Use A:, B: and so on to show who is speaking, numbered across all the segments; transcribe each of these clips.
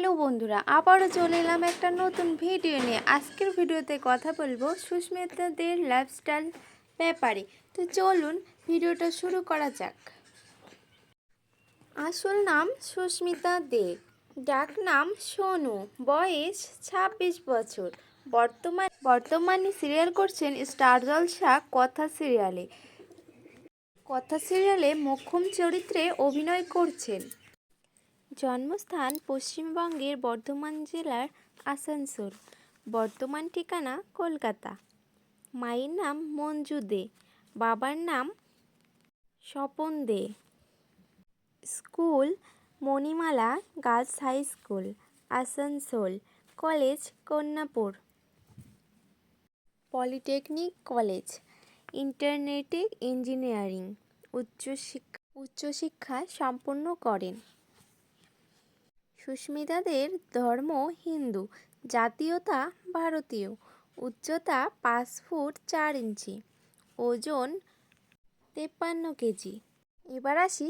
A: Hello বন্ধুরা, আবারও চলে এলাম একটা নতুন ভিডিও নিয়ে। আজকের ভিডিওতে কথা বলবো সুস্মিতাদের লাইফস্টাইল ব্যাপারে। তো চলুন ভিডিওটা শুরু করা যাক। আসল নাম সুস্মিতা দে, ডাক নাম সোনু, বয়স 26 বছর। বর্তমানে সিরিয়াল করছেন স্টার জলসা কথা সিরিয়ালে মোক্ষম চরিত্রে অভিনয় করছেন। জন্মস্থান পশ্চিমবঙ্গের বর্ধমান জেলার আসানসোল, বর্তমান ঠিকানা কলকাতা। মায়ের নাম মঞ্জু দে, বাবার নাম Swapan De. School Manimala girls high school, Asansol. College Kanyapur polytechnic college. ইন্টারনেটিক ইঞ্জিনিয়ারিং উচ্চশিক্ষা সম্পন্ন করেন। সুস্মিতাদের ধর্ম হিন্দু, জাতীয়তা ভারতীয়, উচ্চতা 5 ফুট 4 ইঞ্চি, ওজন 53 কেজি। এবার আসি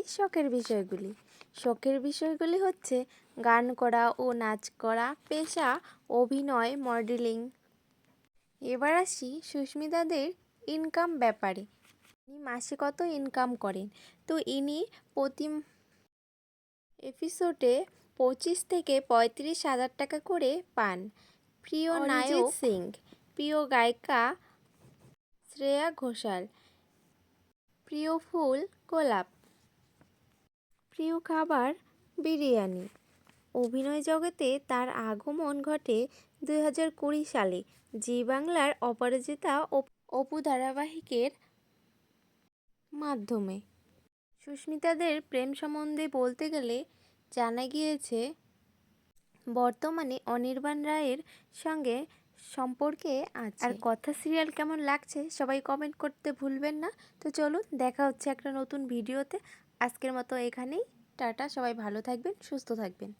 A: শখের বিষয়গুলি হচ্ছে গান করা ও নাচ করা, পেশা অভিনয়, মডেলিং। এবার আসি সুস্মিতাদের ইনকাম ব্যাপারে। ইনি মাসে কত ইনকাম করেন? তো ইনি প্রতি এপিসোডে 25 থেকে 35 হাজার টাকা করে পান। প্রিয় নায়ক সিং, প্রিয় গায়িকা শ্রেয়া ঘোষাল, প্রিয় ফুল গোলাপ, প্রিয় খাবার বিরিয়ানি। অভিনয় জগতে তার আগমন ঘটে 2020 সালে জি বাংলার অপরাজিতা অপু ধারাবাহিকের মাধ্যমে। সুস্মিতাদের প্রেম সম্বন্ধে বলতে গেলে জানা গিয়েছে বর্তমানে অনির্বাণ রায়ের সঙ্গে সম্পর্কে আছে। আর কথা সিরিয়াল কেমন লাগছে সবাই কমেন্ট করতে ভুলবেন না। তো চলুন দেখা হচ্ছে একটা নতুন ভিডিওতে। আজকের মতো এখানেই টাটা, সবাই ভালো থাকবেন, সুস্থ থাকবেন।